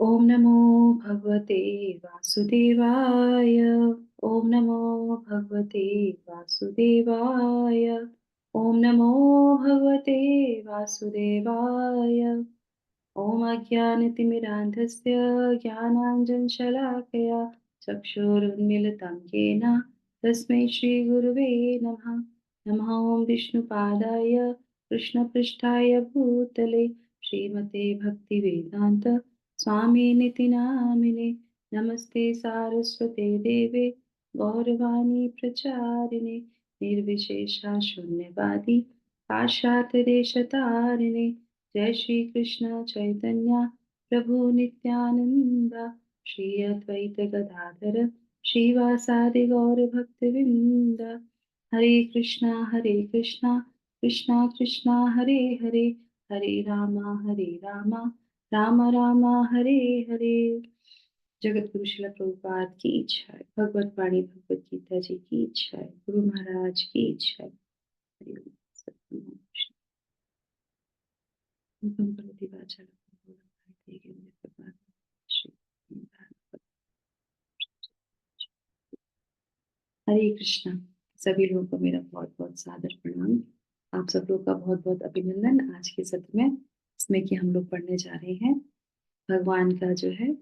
ओम नमो भगवते वासुदेवाय। ओम नमो भगवते वासुदेवाय। ओम नमो भगवते वासुदेवाय। ओम अज्ञानतिमिरान्धस्य ज्ञानाञ्जनशलाकया चक्षुरुन्मीलितं येन तस्मै श्रीगुरुवे नमः। नमः ॐ विष्णुपादाय कृष्णपृष्ठाय भूतले श्रीमते भक्तिवेदान्त स्वामिनिति नामिने। नमस्ते सारस्वते देवे गौरवाणी प्रचारिणे निर्विशेषा शून्यवादी पाश्चात्यदेशतारिणे। जय श्री कृष्ण चैतन्य प्रभु नित्यानंद श्री अद्वैत गदाधर श्रीवासादि गौर भक्तवृंद। हरे कृष्णा कृष्णा कृष्णा हरे हरे, हरे रामा राम राम हरे हरे। जगत गुरु श्रील प्रभुपाद की इच्छा है, भगवत वाणी भगवत गीता जी की इच्छा है, गुरु महाराज की इच्छा है। हरि ओम। सत्संग कृष्ण। मुखं करोति वाचालं मनोरथं यत् श्री। हरे कृष्णा। सभी लोगों को मेरा बहुत बहुत सादर प्रणाम। आप सब लोग का बहुत बहुत अभिनंदन आज के सत्र में, इसमें कि हम लोग पढ़ने जा रहे हैं भगवान का जो है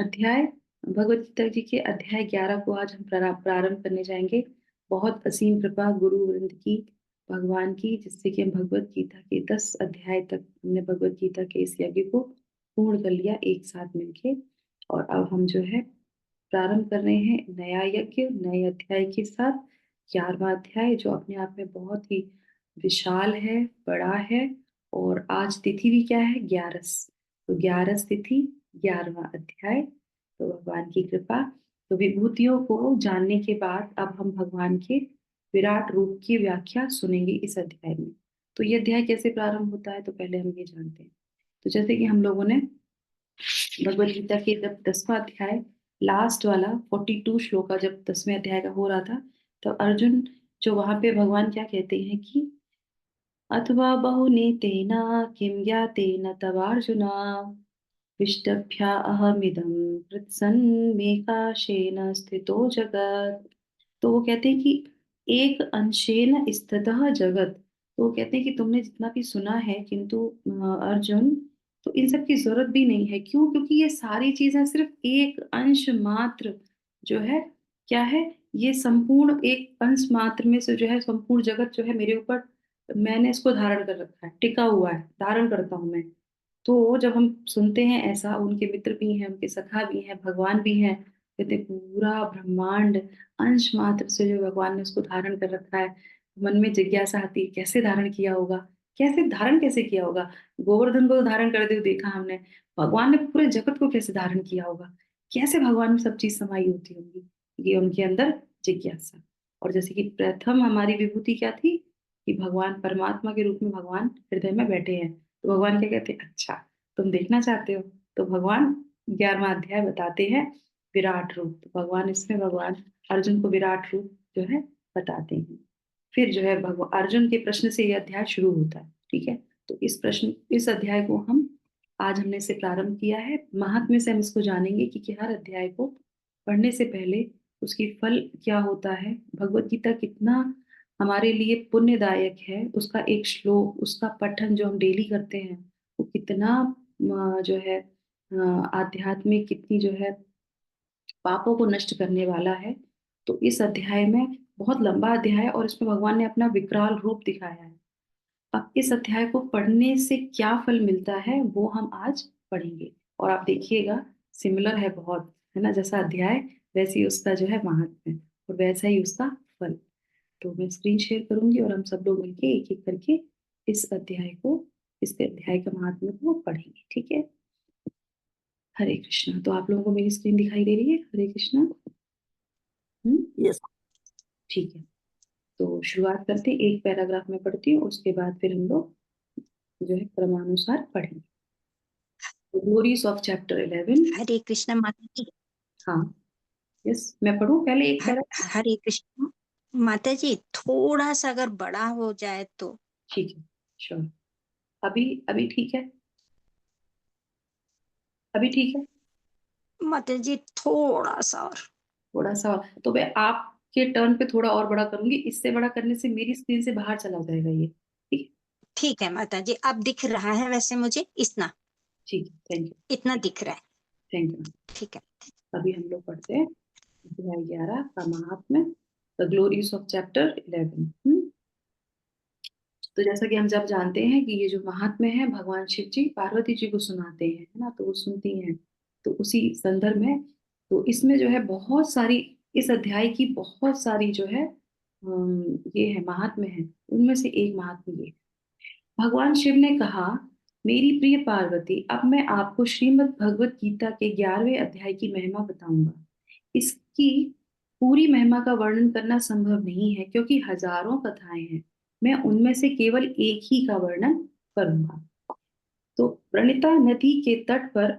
अध्याय, भगवत गीता जी के अध्याय 11 को आज हम प्रारंभ करने जाएंगे। बहुत असीम कृपा गुरु वृंद की, भगवान की, जिससे कि हम भगवत गीता के 10 अध्याय तक हमने भगवत गीता के इस यज्ञ को पूर्ण कर लिया एक साथ मिलके। और अब हम जो है प्रारंभ कर रहे हैं नया यज्ञ नए अध्याय के साथ। 11वां अध्याय जो अपने आप में बहुत ही विशाल है, बड़ा है। और आज तिथि भी क्या है? 11। तो 11 तिथि 11वां अध्याय। तो भगवान की कृपा। तो विभूतियों को जानने के बाद अब हम भगवान के विराट रूप की व्याख्या सुनेंगे इस अध्याय में। तो ये अध्याय कैसे प्रारंभ होता है, तो पहले हम ये जानते हैं। तो जैसे कि हम लोगों ने भगवत गीता के जब 10वां अध्याय लास्ट वाला 42 श्लोका जब 10वें अध्याय का हो रहा था, तो अर्जुन जो वहां पे भगवान क्या कहते हैं कि अथवा बहुनीतेना किं ज्ञातेन तवार्जुन विष्टभ्या अहमिदं कृत्सन्मेकाशेन स्थितो जगत्। तो वो कहते हैं कि एक अंशेन स्थितः जगत। तो वो कहते हैं कि तुमने जितना भी सुना है, किंतु अर्जुन, तो इन सब की जरूरत भी नहीं है। क्यों? क्योंकि ये सारी चीजें सिर्फ एक अंश मात्र जो है, क्या है, ये संपूर्ण एक अंश मात्र में से जो है संपूर्ण जगत जो है मेरे ऊपर, मैंने इसको धारण कर रखा है, टिका हुआ है, धारण करता हूं मैं। तो जब हम सुनते हैं ऐसा, उनके मित्र भी हैं, उनके सखा भी हैं, भगवान भी हैं, कहते पूरा ब्रह्मांड अंश मात्र से जो भगवान ने उसको धारण कर रखा है। मन में जिज्ञासा आती है कैसे धारण किया होगा, कैसे धारण कैसे किया होगा। गोवर्धन को धारण करते हुए देखा हमने, भगवान ने पूरे जगत को कैसे धारण किया होगा, कैसे भगवान में सब चीज समाई होती होंगी, ये उनके अंदर जिज्ञासा। और जैसे कि प्रथम हमारी विभूति क्या थी कि भगवान परमात्मा के रूप में भगवान हृदय में बैठे हैं। तो भगवान क्या कहते हैं, अच्छा तुम देखना चाहते हो, तो भगवान 11वां अध्याय बताते हैं विराट रूप। तो भगवान इसमें भगवान अर्जुन को विराट रूप जो है बताते हैं। फिर जो है भगवान अर्जुन के प्रश्न से यह अध्याय शुरू होता है। ठीक है, तो इस अध्याय को हम आज हमने इसे प्रारंभ किया है। महात्म्य से हम इसको जानेंगे कि हर अध्याय को पढ़ने से पहले उसकी फल क्या होता है, भगवत गीता कितना हमारे लिए पुण्यदायक है, उसका एक श्लोक, उसका पठन जो हम डेली करते हैं वो कितना जो है आध्यात्मिक, कितनी जो है पापों को नष्ट करने वाला है। तो इस अध्याय में बहुत लंबा अध्याय है और इसमें भगवान ने अपना विकराल रूप दिखाया है। अब इस अध्याय को पढ़ने से क्या फल मिलता है वो हम आज पढ़ेंगे। और आप देखिएगा सिमिलर है बहुत, है ना, जैसा अध्याय वैसे ही उसका जो है महात्म्य और वैसा ही उसका फल। तो मैं स्क्रीन शेयर करूंगी और हम सब लोग मिलके एक एक करके इस अध्याय को, इस अध्याय का महात्म्य को पढ़ेंगे। ठीक है, हरे कृष्णा। तो आप लोगों को मेरी स्क्रीन दिखाई दे रही है? हरे कृष्णा। यस। ठीक है, तो शुरुआत करते हैं। एक पैराग्राफ में पढ़ती हूँ, उसके बाद फिर हम लोग जो है क्रमानुसार पढ़ेंगे। Glories of chapter 11। Hare Krishna माता जी। हाँ, यस, मैं पढ़ूं पहले एक ह- पैराग्राफ? हरे कृष्ण माता जी, थोड़ा सा अगर बड़ा हो जाए तो। ठीक है, श्योर। अभी अभी ठीक है? अभी ठीक है? माता जी थोड़ा सा और। थोड़ा सा और। तो मैं आपके टर्न पे थोड़ा और बड़ा करूंगी, इससे बड़ा करने से मेरी स्क्रीन से बाहर चला जाएगा ये, ठीक? ठीक है माता जी, अब दिख रहा है वैसे मुझे इतना, ठीक है, थैंक यू। इतना दिख रहा है। Thank you. ठीक है। अभी हम लोग पढ़ते हैं अध्याय 11 का महात्म्य, द ग्लोरीज ऑफ चैप्टर 11। तो जैसा कि हम जब जानते हैं कि ये जो महात्म्य है भगवान शिव जी पार्वती जी को सुनाते हैं, है ना, तो वो सुनती हैं। तो उसी संदर्भ में, तो इसमें जो है बहुत सारी, इस अध्याय की बहुत सारी जो है ये है महात्म्य है। उनमें से एक महात्म्य ये, भगवान शिव ने कहा, मेरी प्रिय पार्वती, अब मैं आपको श्रीमद् भगवत गीता के 11वें अध्याय की महिमा बताऊंगा। इसकी पूरी महिमा का वर्णन करना संभव नहीं है क्योंकि हजारों कथाएं हैं। मैं उनमें से केवल एक ही का वर्णन करूंगा। तो प्रणिता नदी के तट पर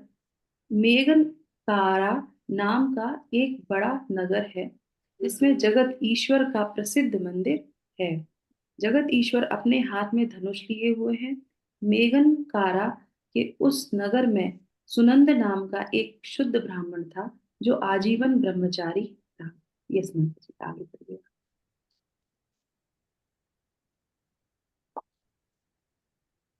मेघनतारा नाम का एक बड़ा नगर है, जिसमें जगत ईश्वर का प्रसिद्ध मंदिर है। जगत ईश्वर अपने हाथ में धनुष लिए हुए हैं। मेघनकारा के उस नगर में सुनंद नाम का एक शुद्ध ब्राह्मण था, जो आजीवन ब्रह्मचारी था। ये समझ आगे बढ़िए।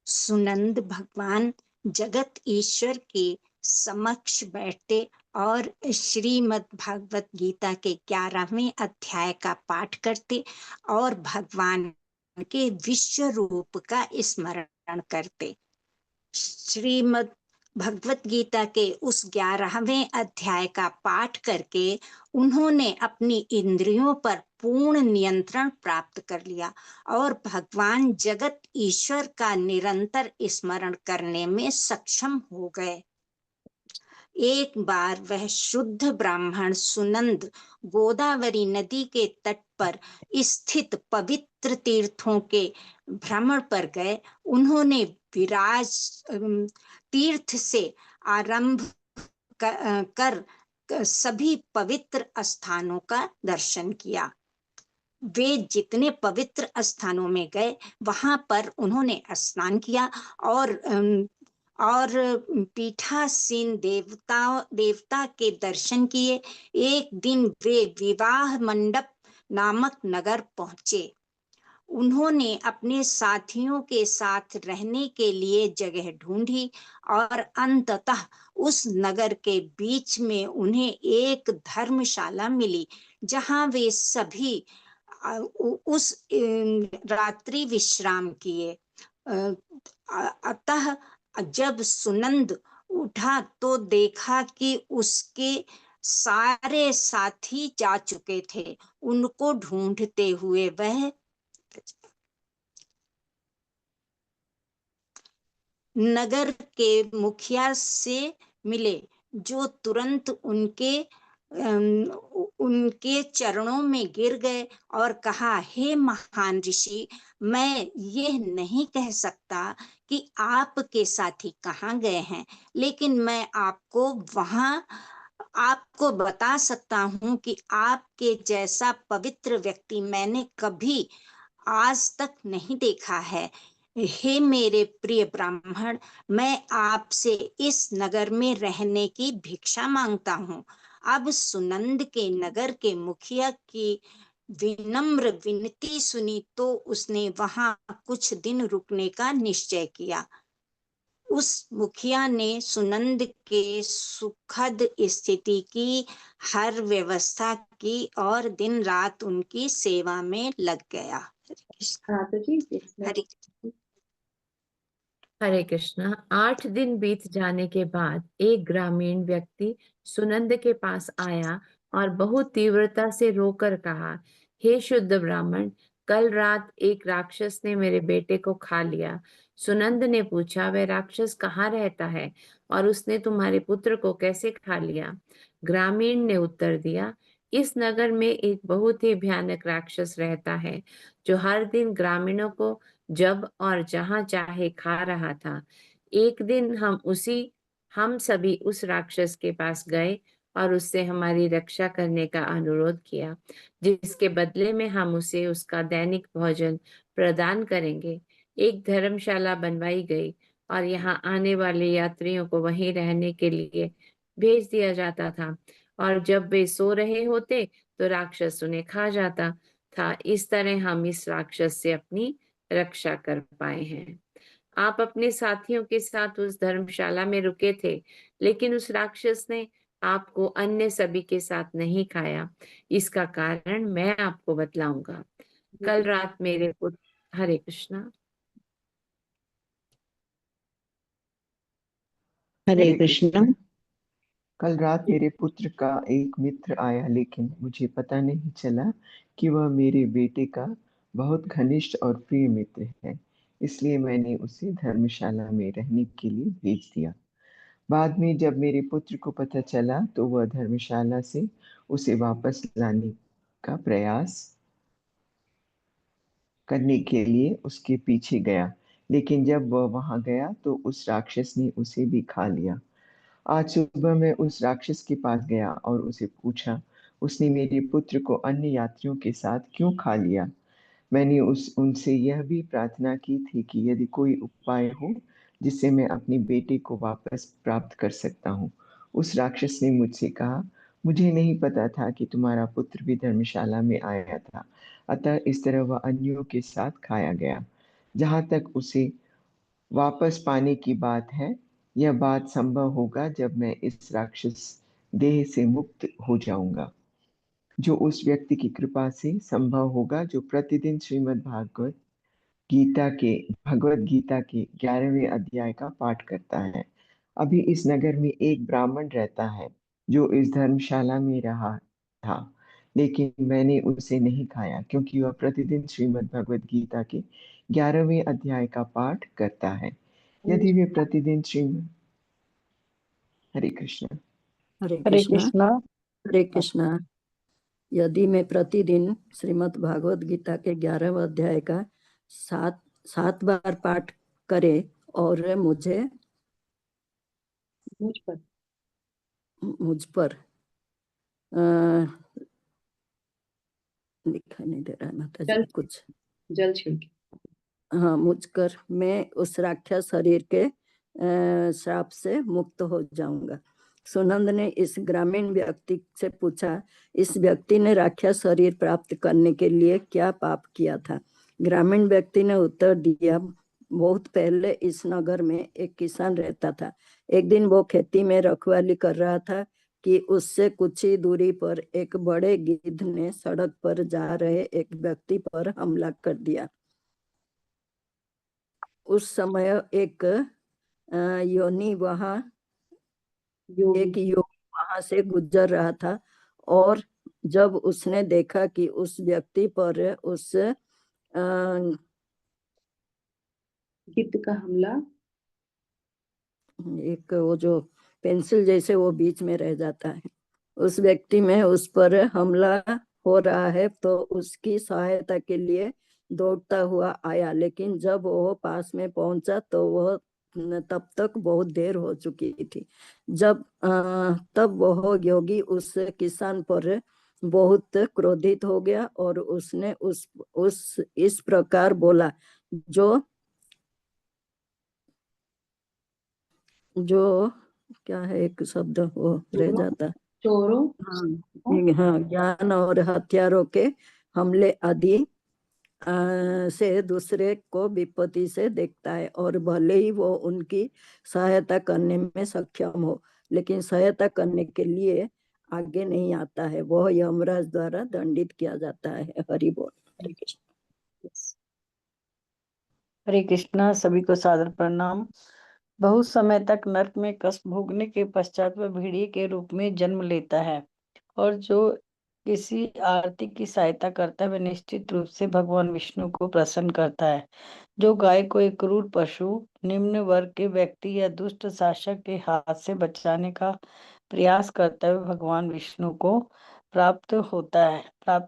सुनंद भगवान जगत ईश्वर के समक्ष बैठते और श्रीमद् भागवत गीता के 11वें अध्याय का पाठ करते और भगवान के विश्व रूप का स्मरण करते। श्रीमद् भगवत गीता के उस 11वें अध्याय का पाठ करके उन्होंने अपनी इंद्रियों पर पूर्ण नियंत्रण प्राप्त कर लिया और भगवान जगत ईश्वर का निरंतर स्मरण करने में सक्षम हो गए। एक बार वह शुद्ध ब्राह्मण सुनंद गोदावरी नदी के तट पर स्थित पवित्र तीर्थों के भ्रमण पर गए। उन्होंने विराज तीर्थ से आरंभ कर सभी पवित्र स्थानों का दर्शन किया। वे जितने पवित्र स्थानों में गए वहां पर उन्होंने स्नान किया और पीठासीन देवता के दर्शन किए। एक दिन वे विवाह मंडप नामक नगर पहुंचे। उन्होंने अपने साथियों के साथ रहने के लिए जगह ढूंढी और अंततः उस नगर के बीच में उन्हें एक धर्मशाला मिली, जहां वे सभी उस रात्रि विश्राम किए। अतः जब सुनंद उठा तो देखा कि उसके सारे साथी जा चुके थे। उनको ढूंढते हुए वह नगर के मुखिया से मिले, जो तुरंत उनके चरणों में गिर गए और कहा, हे महान ऋषि, मैं यह नहीं कह सकता कि आपके साथी कहाँ गए हैं, लेकिन मैं आपको बता सकता हूँ कि आपके जैसा पवित्र व्यक्ति मैंने कभी आज तक नहीं देखा है। हे मेरे प्रिय ब्राह्मण, मैं आपसे इस नगर में रहने की भिक्षा मांगता हूँ। अब सुनंद के नगर के मुखिया की विनम्र विनती सुनी तो उसने वहां कुछ दिन रुकने का निश्चय किया। उस मुखिया ने सुनंद के सुखद स्थिति की हर व्यवस्था की और दिन रात उनकी सेवा में लग गया। हरे कृष्ण। हाँ तो जी, हरे हरे कृष्णा। 8 दिन बीत जाने के बाद एक ग्रामीण व्यक्ति सुनंद के पास आया और बहुत तीव्रता से रोकर कहा, हे शुद्ध ब्राह्मण, कल रात एक राक्षस ने मेरे बेटे को खा लिया। सुनंद ने पूछा, वह राक्षस कहाँ रहता है और उसने तुम्हारे पुत्र को कैसे खा लिया? ग्रामीण ने उत्तर दिया, इस नगर में एक बहुत ही भयानक राक्षस रहता है, जो हर दिन ग्रामीणों को जब और जहां चाहे खा रहा था। एक दिन हम सभी उस राक्षस के पास गए और उससे हमारी रक्षा करने का अनुरोध किया, जिसके बदले में हम उसे उसका दैनिक भोजन प्रदान करेंगे। एक धर्मशाला बनवाई गई और यहाँ आने वाले यात्रियों को वहीं रहने के लिए भेज दिया जाता था। और जब वे सो रहे होते तो राक्षस उन्हें खा जाता था। इस तरह हम इस राक्षस से अपनी रक्षा कर पाए हैं। आप अपने साथियों के साथ उस धर्मशाला में रुके थे, लेकिन उस राक्षस ने आपको अन्य सभी के साथ नहीं खाया। इसका कारण मैं आपको बतलाऊंगा। कल रात मेरे पुत्र हरे कृष्णा हरे कृष्णा। कल रात मेरे पुत्र का एक मित्र आया, लेकिन मुझे पता नहीं चला कि वह मेरे बेटे का बहुत घनिष्ठ और प्रिय मित्र है। इसलिए मैंने उसे धर्मशाला में रहने के लिए भेज दिया। बाद में जब मेरे पुत्र को पता चला तो वह धर्मशाला से उसे वापस लाने का प्रयास करने के लिए उसके पीछे गया, लेकिन जब वह वहां गया तो उस राक्षस ने उसे भी खा लिया। आज सुबह मैं उस राक्षस के पास गया और उसे पूछा, उसने मेरे पुत्र को अन्य यात्रियों के साथ क्यों खा लिया। मैंने उनसे यह भी प्रार्थना की थी कि यदि कोई उपाय हो जिससे मैं अपने बेटे को वापस प्राप्त कर सकता हूँ। उस राक्षस ने मुझसे कहा, मुझे नहीं पता था कि तुम्हारा पुत्र भी धर्मशाला में आया था, अतः इस तरह वह अन्यों के साथ खाया गया। जहाँ तक उसे वापस पाने की बात है, यह बात संभव होगा जब मैं इस राक्षस देह से मुक्त हो जाऊंगा, जो उस व्यक्ति की कृपा से संभव होगा जो प्रतिदिन श्रीमद् भगवत गीता के 11वें अध्याय का पाठ करता है। अभी इस नगर में एक ब्राह्मण रहता है जो इस धर्मशाला में रहा था, लेकिन मैंने उसे नहीं खाया क्योंकि वह प्रतिदिन श्रीमद् भगवत गीता के 11वें अध्याय का पाठ करता है। यदि वे प्रतिदिन श्रीमद् हरे कृष्ण हरे हरे कृष्णा। कृष्णा। हरे कृष्णा। यदि मैं प्रतिदिन श्रीमद् भागवत गीता के 11वें अध्याय का सात बार पाठ करे और मुझ पर लिखा नहीं दे रहा है माता जी कुछ जल छिड़के। हाँ, मुझकर मैं उस राक्षस शरीर के श्राप से मुक्त हो जाऊंगा। सुनंद ने इस ग्रामीण व्यक्ति से पूछा, इस व्यक्ति ने राक्षस शरीर प्राप्त करने के लिए क्या पाप किया था। ग्रामीण व्यक्ति ने उत्तर दिया, बहुत पहले इस नगर में एक किसान रहता था। एक दिन वो खेती में रखवाली कर रहा था कि उससे कुछ ही दूरी पर एक बड़े गिद्ध ने सड़क पर जा रहे एक व्यक्ति पर हमला कर दिया। उस समय एक योगी वहां से गुजर रहा था, और जब उसने देखा कि उस व्यक्ति पर उस गिद्ध का हमला, एक वो जो पेंसिल जैसे वो बीच में रह जाता है, उस व्यक्ति में उस पर हमला हो रहा है, तो उसकी सहायता के लिए दौड़ता हुआ आया। लेकिन जब वो पास में पहुंचा तो वह तब तक बहुत देर हो चुकी थी। तब वह योगी उस किसान पर बहुत क्रोधित हो गया और उसने उस इस प्रकार बोला, जो क्या है एक शब्द वो रह जाता है, चोरों हाँ, ज्ञान और हथियारों के हमले आदि से दूसरे को विपत्ति से देखता है, और भले ही वो उनकी सहायता करने में सक्षम हो, लेकिन सहायता करने के लिए आगे नहीं आता है, वह यमराज द्वारा दंडित किया जाता है। हरि बोल। हरे कृष्ण। हरे कृष्णा। सभी को सादर प्रणाम। बहुत समय तक नरक में कष्ट भोगने के पश्चात वह भेड़िए के रूप में जन्म लेता है, और जो किसी आरती की सहायता करता है वह निश्चित रूप से भगवान विष्णु को प्रसन्न करता है। जो गाय को एक क्रूर पशु, निम्न वर्ग के व्यक्ति या दुष्ट शासक के हाथ से बचाने का प्रयास करता है, वह भगवान विष्णु को प्राप्त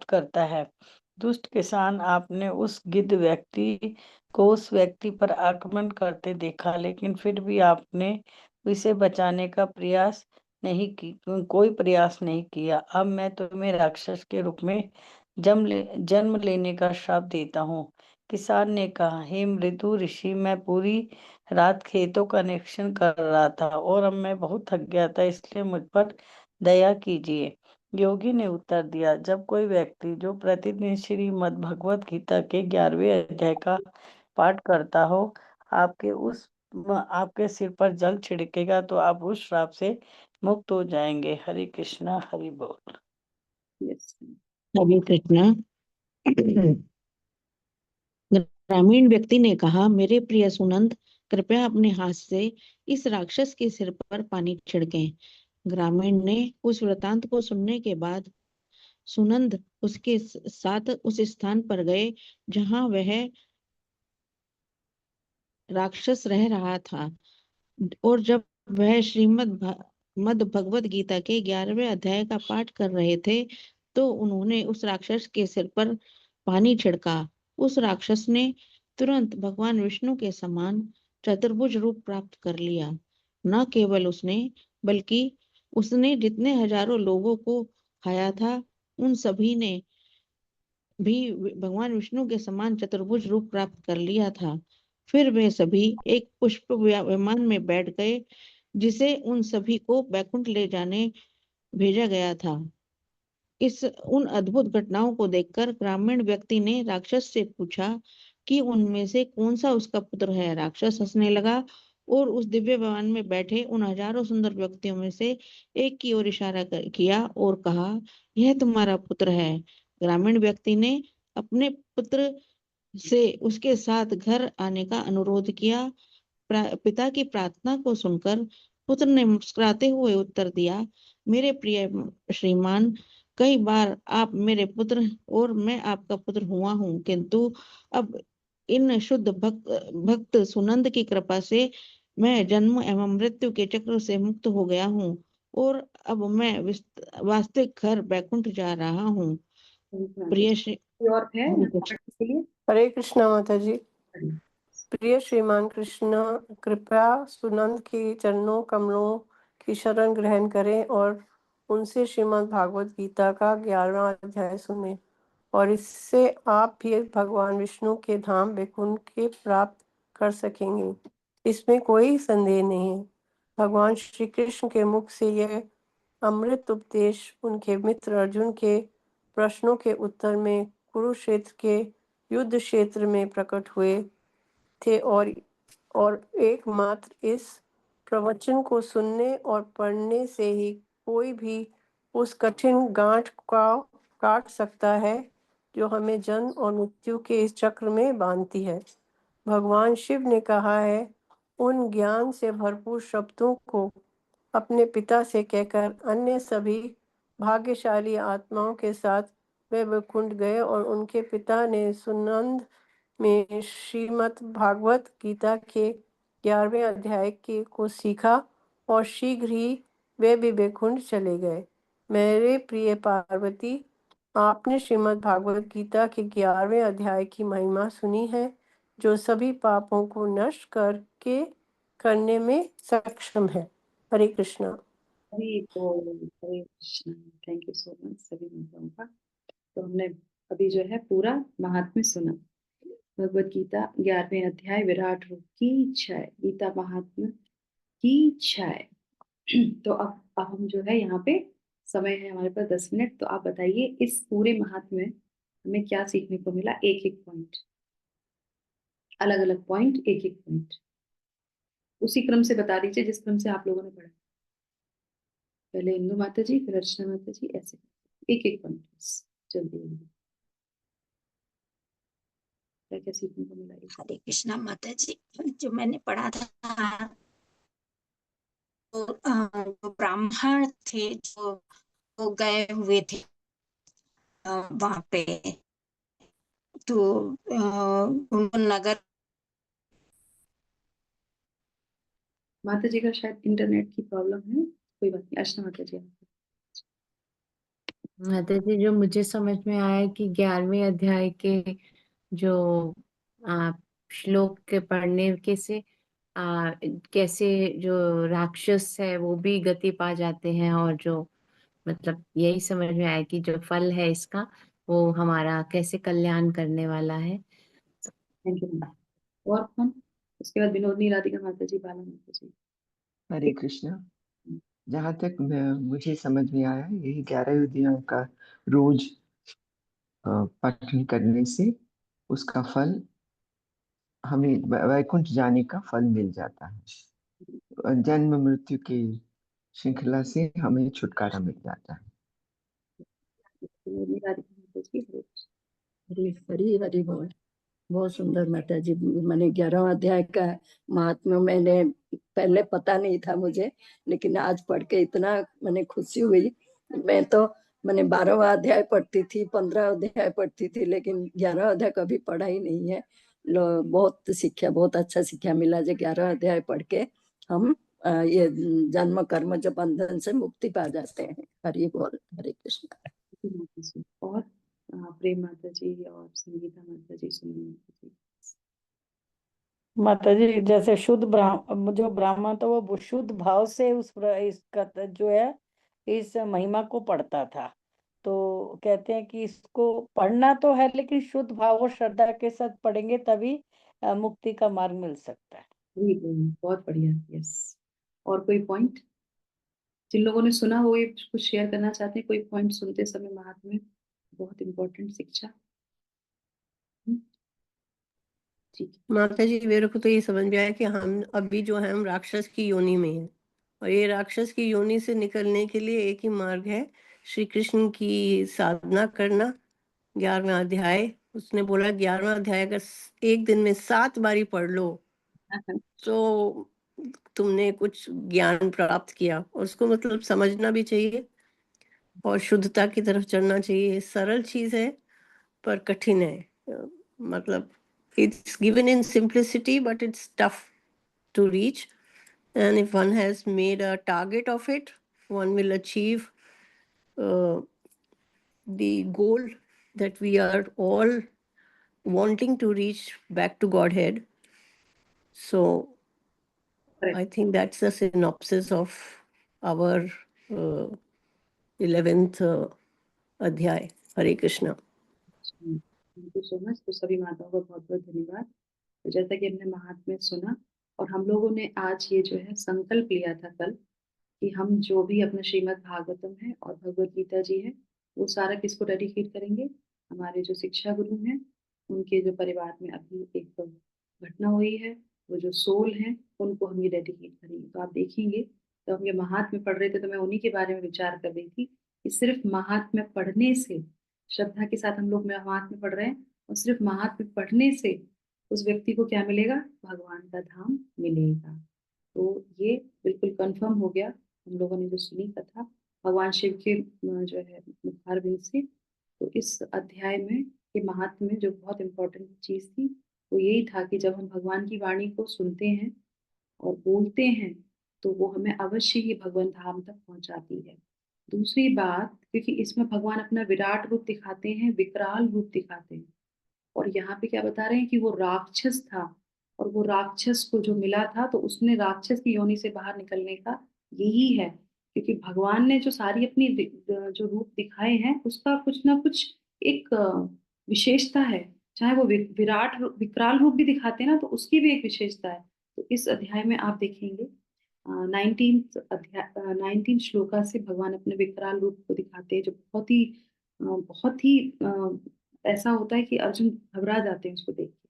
करता है। दुष्ट किसान, आपने उस गिद्ध व्यक्ति को उस व्यक्ति पर आक्रमण करते देखा, लेकिन फिर भी आपने उसे बचाने का कोई प्रयास नहीं किया। अब मैं तुम्हें राक्षस के रूप में जन्म लेने का श्राप देता हूँ। किसान ने कहा, हे मृदु ऋषि, मैं पूरी रात खेतों का निरीक्षण कर रहा था और अब मैं बहुत थक गया था, इसलिए मुझ पर दया कीजिए। योगी ने उत्तर दिया, जब कोई व्यक्ति जो प्रतिदिन श्रीमद् भगवत गीता के 11वें अध्याय का पाठ करता हो, आपके सिर पर जल छिड़केगा तो आप उस श्राप से मुक्त हो जाएंगे। हरे कृष्णा, हरि बोल। यस। हरे कृष्णा। ग्रामीण व्यक्ति ने कहा, मेरे प्रिय सुनंद, कृपया अपने हाथ से इस राक्षस के सिर पर पानी छिड़कें। ग्रामीण ने उस वृतांत को सुनने के बाद सुनंद उसके साथ उस स्थान पर गए जहां वह राक्षस रह रहा था, और जब वह मद भगवत गीता के 11वें अध्याय का पाठ कर रहे थे तो उन्होंने उस राक्षस के सिर पर पानी छिड़का। उस राक्षस ने तुरंत भगवान विष्णु के समान चतुर्भुज रूप प्राप्त कर लिया। न केवल उसने, बल्कि उसने जितने हजारों लोगों को खाया था उन सभी ने भी भगवान विष्णु के समान चतुर्भुज रूप प्राप्त कर लिया था। फिर वे सभी एक पुष्प विमान में बैठ गए जिसे उन सभी को बैकुंठ ले जाने भेजा गया था। इस उन अद्भुत घटनाओं को देखकर ग्रामीण व्यक्ति ने राक्षस से पूछा कि उनमें से कौन सा उसका पुत्र है। राक्षस हंसने लगा और उस दिव्य विमान में बैठे उन हजारों सुंदर व्यक्तियों में से एक की ओर इशारा किया और कहा, यह तुम्हारा पुत्र है। ग्रामीण व्यक्ति ने अपने पुत्र से उसके साथ घर आने का अनुरोध किया। पिता की प्रार्थना को सुनकर पुत्र ने मुस्कुराते हुए उत्तर दिया, मेरे प्रिय श्रीमान, कई बार आप मेरे पुत्र और मैं आपका पुत्र हुआ हूँ, किंतु अब इन शुद्ध भक्त सुनंद की कृपा से मैं जन्म एवं मृत्यु के चक्र से मुक्त हो गया हूँ और अब मैं वास्तविक घर बैकुंठ जा रहा हूँ। प्रिय श्री और है के लिए हरे कृष्णा माता जी। प्रिय श्रीमान कृष्ण, कृपया सुनंद के चरणों कमलों की शरण ग्रहण करें और उनसे श्रीमद् भागवत गीता का 11वां अध्याय सुने और इससे आप भी भगवान विष्णु के धाम वैकुंठ के प्राप्त कर सकेंगे, इसमें कोई संदेह नहीं। भगवान श्री कृष्ण के मुख से यह अमृत उपदेश उनके मित्र अर्जुन के प्रश्नों के उत्तर में कुरुक्षेत्र के युद्ध क्षेत्र में प्रकट हुए थे और एकमात्र इस प्रवचन को सुनने और पढ़ने से ही कोई भी उस कठिन गांठ का काट सकता है जो हमें जन्म और मृत्यु के इस चक्र में बांधती है। भगवान शिव ने कहा है, उन ज्ञान से भरपूर शब्दों को अपने पिता से कहकर अन्य सभी भाग्यशाली आत्माओं के साथ वे वैकुंठ गए और उनके पिता ने सुनंद में श्रीमद् भागवत गीता के 11वें अध्याय को सीखा और शीघ्र ही वे भी वैकुंठ चले गए। मेरे प्रिय पार्वती, आपने श्रीमद् भागवत गीता के 11वें अध्याय की महिमा सुनी है, जो सभी पापों को नष्ट करने में सक्षम है। Hare Krishna. Hare Krishna. Thank you so much सभी मित्रों का। तो हमने अभी जो है पूरा महात्म्य सुना। भगवत गीता 11वें अध्याय विराट रूप की जय, गीता महात्म्य की जय। तो अब हम जो है यहाँ पे समय है हमारे पास 10 मिनट। तो आप बताइए इस पूरे महात्म्य में हमें क्या सीखने को मिला। एक एक पॉइंट, अलग अलग पॉइंट, एक एक पॉइंट उसी क्रम से बता दीजिए जिस क्रम से आप लोगों ने पढ़ा। पहले इंदु माता जी, फिर अर्चना माता जी, ऐसे एक एक पॉइंट जल्दी जल्दी। क्या क्या सीखने को मिला। हरे कृष्णा माता जी। जो मैंने पढ़ा था तो जो ब्राह्मण थे जो वो गए हुए थे वहां पे, तो उनको नगर माता जी का शायद इंटरनेट की प्रॉब्लम है, कोई बात नहीं। अर्चना माता जी माता जी, जो मुझे समझ में आया कि 11वें अध्याय के जो आ, श्लोक के पढ़ने के से कैसे जो राक्षस है वो भी गति पा जाते हैं, और जो मतलब यही समझ में आया कि जो फल है इसका वो हमारा कैसे कल्याण करने वाला है। Thank you ma'am. और कौन? उसके बाद विनोदनी, राधिका माता जी, बाला माता जी। हरे कृष्णा। जहाँ तक मुझे समझ में आया, यही 11 अध्यायों का रोज पठन करने से उसका फल हमें वैकुंठ जाने का फल मिल जाता है। जन्म मृत्यु की श्रृंखला से हमें छुटकारा मिल जाता है। विनोदनी, राधिका माता जी, हरे कृष्ण। हरी हरी हरी बोल। बहुत सुंदर माता जी। मैंने 11वां अध्याय का महात्म्य मैंने पहले पता नहीं था मुझे, लेकिन आज पढ़ के इतना मैंने खुशी हुई। मैं तो मैंने 12वां अध्याय पढ़ती थी, 15 अध्याय पढ़ती थी, लेकिन 11वां अध्याय कभी पढ़ा ही नहीं है। बहुत सीखा, बहुत अच्छा सीखा मिला जो 11वां अध्याय पढ़ के हम ये जन्म कर्म जो बंधन से मुक्ति पा जाते हैं। हरि बोल। हरे कृष्ण। माता जी और प्रेम माता जी और संगीता माता जी, सुनील माता जी। माता जी, जैसे शुद्ध जो ब्राह्मण था वो शुद्ध भाव से इसका जो है इस महिमा को पढ़ता था। तो कहते हैं कि इसको पढ़ना तो है, लेकिन शुद्ध भाव और श्रद्धा के साथ पढ़ेंगे तभी मुक्ति का मार्ग मिल सकता है। बहुत बढ़िया। यस। और कोई पॉइंट जिन लोगों ने सुना वो ये कुछ शेयर करना चाहते हैं? कोई पॉइंट सुनते समय महात्म्य, बहुत इंपॉर्टेंट शिक्षा। ठीक है। माता जी, मेरे को तो ये समझ में आया कि हम अभी जो है हम राक्षस की योनि में हैं, और ये राक्षस की योनि से निकलने के लिए एक ही मार्ग है, श्री कृष्ण की साधना करना। 11वां अध्याय, उसने बोला 11वां अध्याय अगर एक दिन में 7 बारी पढ़ लो तो तुमने कुछ ज्ञान प्राप्त किया। और उसको मतलब समझना भी चाहिए और शुद्धता की तरफ चलना चाहिए। सरल चीज है पर कठिन है। मतलब it's given in simplicity but it's tough to reach, and if one has made a target of it, one will achieve the goal that we are all wanting to reach back to Godhead. So I think that's the synopsis of our 11th अध्याय। Hare Krishna. Thank you so much. तो सभी माताओं का बहुत बहुत धन्यवाद। तो जैसा कि हमने महात्म्य सुना और हम लोगों ने आज ये जो है संकल्प लिया था कल कि हम जो भी अपना श्रीमद् भागवतम है और भगवत गीता जी है वो सारा किसको डेडिकेट करेंगे? हमारे जो शिक्षा गुरु हैं, उनके जो परिवार में अभी एक घटना हुई है, वो जो सोल हैं उनको हम ये डेडिकेट करेंगे। तो आप देखेंगे तो हम ये महात्म्य पढ़ रहे थे तो मैं उन्हीं के बारे में विचार कर रही थी कि सिर्फ महात्म्य पढ़ने से, श्रद्धा के साथ हम लोग महात्म्य पढ़ रहे हैं और सिर्फ महात्म्य पढ़ने से उस व्यक्ति को क्या मिलेगा? भगवान का धाम मिलेगा। तो ये बिल्कुल कंफर्म हो गया हम लोगों ने जो सुनी कथा भगवान शिव के जो है मुखारबिंद से। तो इस अध्याय में ये महात्म्य में जो बहुत इंपॉर्टेंट चीज थी वो यही था कि जब हम भगवान की वाणी को सुनते हैं और बोलते हैं तो वो हमें अवश्य ही भगवान धाम तक पहुंचाती है। दूसरी बात, क्योंकि इसमें भगवान अपना विराट रूप दिखाते हैं, विकराल रूप दिखाते हैं, और यहाँ पे क्या बता रहे हैं कि वो राक्षस था और वो राक्षस को जो मिला था तो उसने राक्षस की योनि से बाहर निकलने का यही है, क्योंकि भगवान ने जो सारी अपनी जो रूप दिखाए हैं उसका कुछ ना कुछ एक विशेषता है। चाहे वो विकराल रूप भी दिखाते हैं ना तो उसकी भी एक विशेषता है। तो इस अध्याय में आप देखेंगे 19 श्लोका से भगवान अपने विकराल रूप को दिखाते हैं जो बहुत ही ऐसा होता है कि अर्जुन घबरा जाते हैं उसको देख के।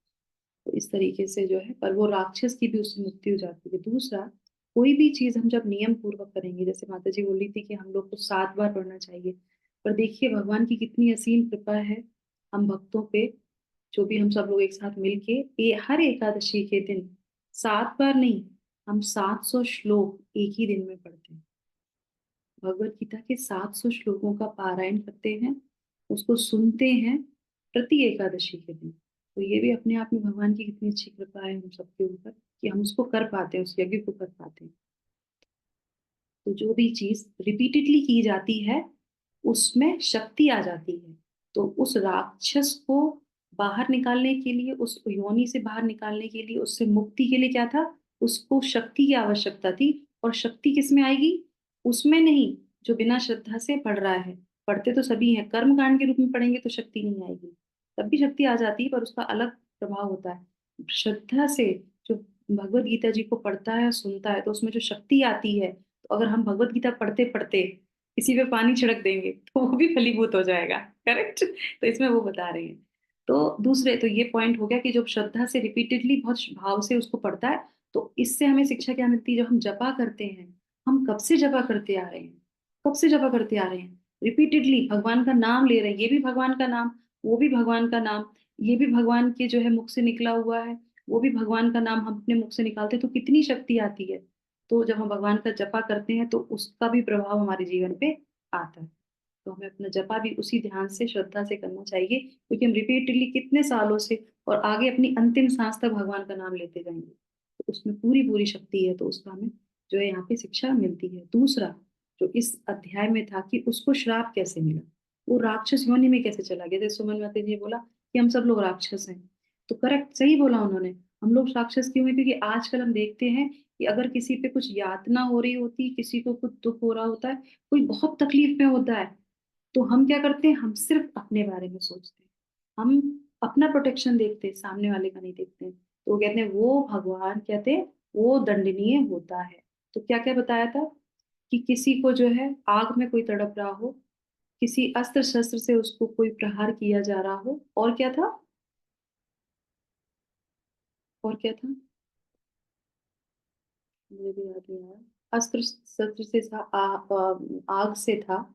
तो इस तरीके से जो है, पर वो राक्षस की भी उससे मुक्ति हो जाती है। दूसरा, कोई भी चीज हम जब नियम पूर्वक करेंगे, जैसे माता जी बोल रही थी कि हम लोग को 7 बार पढ़ना चाहिए, पर देखिए भगवान की कितनी असीम कृपा है हम भक्तों पे। जो भी हम सब लोग एक साथ मिलके हर एकादशी के दिन 7 बार नहीं, हम 700 श्लोक एक ही दिन में पढ़ते हैं। भगवत गीता के 700 श्लोकों का पारायण करते हैं, उसको सुनते हैं प्रति एकादशी के दिन। तो ये भी अपने आप में भगवान की कितनी अच्छी कृपा है हम सबके ऊपर कि हम उसको कर पाते हैं, उस यज्ञ को कर पाते हैं। तो जो भी चीज रिपीटेडली की जाती है उसमें शक्ति आ जाती है। तो उस राक्षस को बाहर निकालने के लिए, उस योनि से बाहर निकालने के लिए, उससे मुक्ति के लिए क्या था? उसको शक्ति की आवश्यकता थी। और शक्ति किसमें आएगी? उसमें नहीं जो बिना श्रद्धा से पढ़ रहा है। पढ़ते तो सभी हैं, कर्म कांड के रूप में पढ़ेंगे तो शक्ति नहीं आएगी, तब भी शक्ति आ जाती है पर उसका अलग प्रभाव होता है। श्रद्धा से जो भगवत गीता जी को पढ़ता है सुनता है तो उसमें जो शक्ति आती है, तो अगर हम भगवत गीता पढ़ते पढ़ते किसी पे पानी छिड़क देंगे तो वो भी फलीभूत हो जाएगा। करेक्ट। तो इसमें वो बता रहे हैं। तो दूसरे तो ये पॉइंट हो गया कि जब श्रद्धा से रिपीटेडली बहुत भाव से उसको पढ़ता है तो इससे हमें शिक्षा क्या मिलती है। जब हम जपा करते हैं, हम कब से जपा करते आ रहे हैं, कब से जपा करते आ रहे हैं, रिपीटेडली भगवान का नाम ले रहे हैं, ये भी भगवान का नाम, वो भी भगवान का नाम, ये भी भगवान के जो है मुख से निकला हुआ है, वो भी भगवान का नाम हम अपने मुख से निकालते हैं, तो कितनी शक्ति आती है। तो जब हम भगवान का जपा करते हैं तो उसका भी प्रभाव हमारे जीवन पे आता है। तो हमें अपना जपा भी उसी ध्यान से श्रद्धा से करना चाहिए, क्योंकि हम रिपीटेडली कितने सालों से और आगे अपनी अंतिम सांस तक भगवान का नाम लेते जाएंगे, तो उसमें पूरी पूरी शक्ति है। तो उसका हमें जो है यहाँ पे शिक्षा मिलती है। दूसरा जो इस अध्याय में था कि उसको श्राप कैसे मिला, वो राक्षस योनि में कैसे चला गया। जैसे सुमन माता जी ने बोला कि हम सब लोग राक्षस हैं, तो करेक्ट सही बोला उन्होंने। हम लोग राक्षस क्यों हैं, क्योंकि आजकल हम देखते हैं कि अगर किसी पे कुछ यातना हो रही होती, किसी को कुछ दुख हो रहा होता है, कोई बहुत तकलीफ में होता है, तो हम क्या करते हैं, हम सिर्फ अपने बारे में सोचते हैं, हम अपना प्रोटेक्शन देखते हैं, सामने वाले का नहीं देखते हैं। तो वो कहते हैं वो भगवान कहते हैं वो दंडनीय होता है। तो क्या क्या बताया था कि किसी को जो है आग में कोई तड़प रहा हो, किसी अस्त्र शस्त्र से उसको कोई प्रहार किया जा रहा हो, और क्या था, और क्या था, मुझे भी याद नहीं आ रहा। अस्त्र शस्त्र से था, आग से था,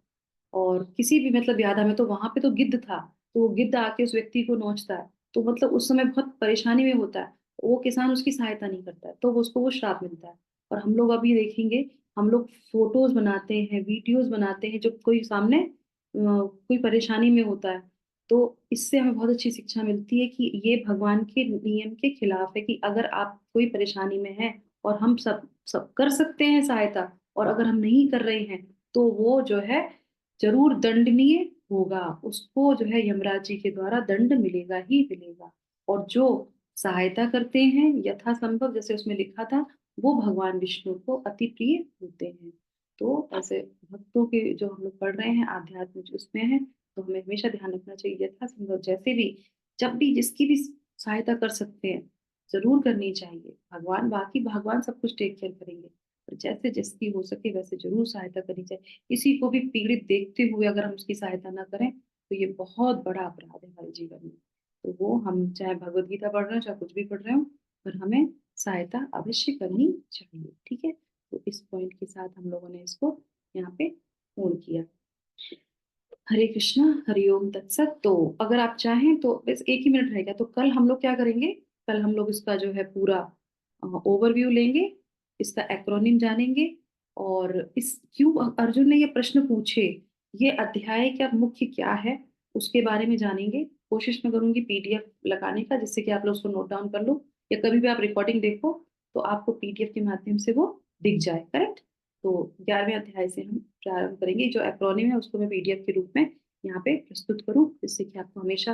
और किसी भी मतलब याद हमें, तो वहां पे तो गिद्ध था, तो वो गिद्ध आके उस व्यक्ति को नोचता है, तो मतलब उस समय बहुत परेशानी में होता है, वो किसान उसकी सहायता नहीं करता है, तो उसको वो श्राप मिलता है। और हम लोग अभी देखेंगे, हम लोग फोटोज बनाते हैं, वीडियोज बनाते हैं, जब कोई सामने कोई परेशानी में होता है, तो इससे हमें बहुत अच्छी शिक्षा मिलती है कि ये भगवान के नियम के खिलाफ है कि अगर आप कोई परेशानी में हैं और हम सब सब कर सकते हैं सहायता, और अगर हम नहीं कर रहे हैं तो वो जो है जरूर दंडनीय होगा, उसको जो है यमराज जी के द्वारा दंड मिलेगा ही मिलेगा। और जो सहायता करते हैं यथासंभव, जैसे उसमें लिखा था, वो भगवान विष्णु को अति प्रिय होते हैं। तो ऐसे भक्तों के जो हम लोग पढ़ रहे हैं आध्यात्म जो उसमें है, तो हमें हमेशा ध्यान रखना चाहिए यथासंभव जैसे भी, जब भी जिसकी भी सहायता कर सकते हैं जरूर करनी चाहिए। भगवान बाकी भगवान सब कुछ टेक केयर करेंगे, पर जैसे जिसकी हो सके वैसे जरूर सहायता करनी चाहिए। किसी को भी पीड़ित देखते हुए अगर हम उसकी सहायता ना करें तो ये बहुत बड़ा अपराध है हमारे जीवन में। तो वो हम चाहे भगवत गीता पढ़ रहे हो चाहे कुछ भी पढ़ रहे हो, पर हमें सहायता अवश्य करनी चाहिए। ठीक है, तो इस पॉइंट के साथ हम लोगों ने इसको यहाँ पे पूर्ण किया। हरे कृष्णा, हरिओम तत्सत। तो अगर आप चाहें तो बस एक ही मिनट रहेगा, तो कल हम लोग क्या करेंगे, कल हम लोग इसका जो है पूरा ओवरव्यू लेंगे, इसका एक्रोनिम जानेंगे, और इस क्यों अर्जुन ने ये प्रश्न पूछे, ये अध्याय का मुख्य क्या है, उसके बारे में जानेंगे। कोशिश मैं करूंगी पीडीएफ लगाने का, जिससे कि आप लोग उसको नोट डाउन कर लो, या कभी भी आप रिकॉर्डिंग देखो तो आपको पीडीएफ के माध्यम से वो दिख जाए। करेक्ट। तो 11वें अध्याय से हम प्रारंभ करेंगे। जो एक्रोनिम है उसको मैं पीडीएफ के रूप में यहाँ पे प्रस्तुत करूँ, जिससे कि आपको हमेशा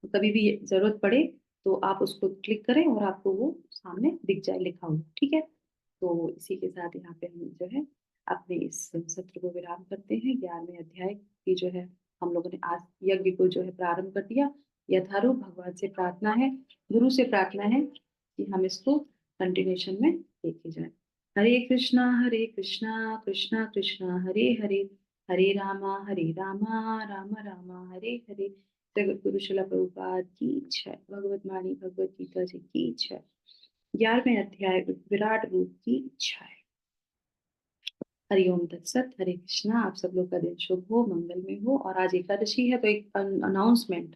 कभी भी जरूरत पड़े तो आप उसको क्लिक करें और आपको वो सामने दिख जाए लिखा हुआ। ठीक है, तो इसी के साथ यहाँ पे हम जो है अपने इस सत्र को विराम करते हैं। 11वें अध्याय की जो है हम लोगों ने आज यज्ञ को जो है प्रारंभ कर दिया। यथारूप भगवान से प्रार्थना है, गुरु से प्रार्थना है कि हम इसको कंटिन्यूशन में लेके जाए। हरे कृष्णा कृष्णा कृष्णा हरे हरे, हरे रामा राम रामा हरे हरे। जगत गुरु शिला प्रभुपाद की जय। भगवत वाणी भगवत गीता जी की जय। 11वें अध्याय विराट रूप की जय। हरिओम तत्सत। हरे कृष्णा। आप सब लोग का दिन शुभ हो, मंगलमय हो। और आज एकादशी है, तो एक अनाउंसमेंट,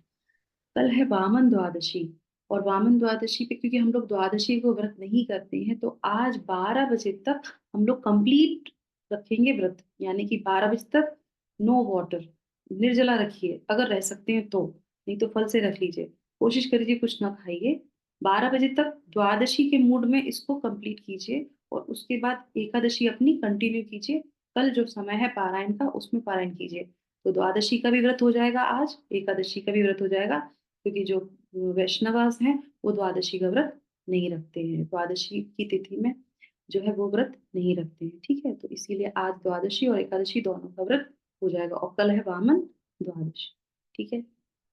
कल है वामन द्वादशी। और वामन द्वादशी पे क्योंकि हम लोग द्वादशी को व्रत नहीं करते हैं, तो आज 12 बजे तक हम लोग कंप्लीट रखेंगे व्रत, यानी कि 12 बजे तक नो वाटर, निर्जला रखिए अगर रह सकते हैं तो, नहीं तो फल से रख लीजिए, कोशिश करिए कुछ ना खाइए। 12 बजे तक द्वादशी के मूड में इसको कंप्लीट कीजिए, और उसके बाद एकादशी अपनी कंटिन्यू कीजिए। कल जो समय है पारायण का उसमें पारायण कीजिए, तो द्वादशी का भी व्रत हो जाएगा, आज एकादशी का भी व्रत हो जाएगा। क्योंकि जो वैष्णवास हैं वो द्वादशी का व्रत नहीं रखते हैं, द्वादशी की तिथि में जो है वो व्रत नहीं रखते हैं। ठीक है, तो इसीलिए आज द्वादशी और एकादशी दोनों का व्रत हो जाएगा, और कल है वामन द्वादशी। ठीक है,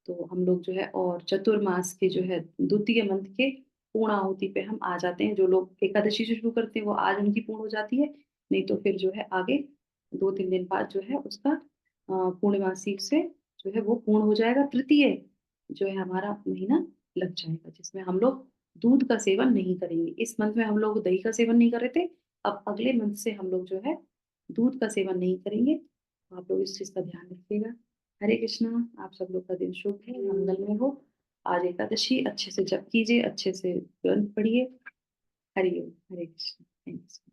तो हम लोग जो है और चतुर्मास के जो है द्वितीय मंथ के पूर्णाहुति पे हम आ जाते हैं। जो लोग एकादशी से शुरू करते हैं वो आज उनकी पूर्ण हो जाती है, नहीं तो फिर जो है आगे 2-3 दिन बाद जो है उसका पूर्णमासी से जो है वो पूर्ण हो जाएगा। तृतीय जो है हमारा महीना लग जाएगा, जिसमें हम लोग दूध का सेवन नहीं करेंगे। इस मंथ में हम लोग दही का सेवन नहीं कर रहे थे, अब अगले मंथ से हम लोग जो है दूध का सेवन नहीं करेंगे। तो आप लोग इस चीज का ध्यान रखिएगा। हरे कृष्णा। आप सब लोग का दिन शुभ है, मंगलमय हो। आज एकादशी अच्छे से जप कीजिए, अच्छे से ग्रंथ पढ़िए। हरि ओम। हरे कृष्ण। थैंक्स।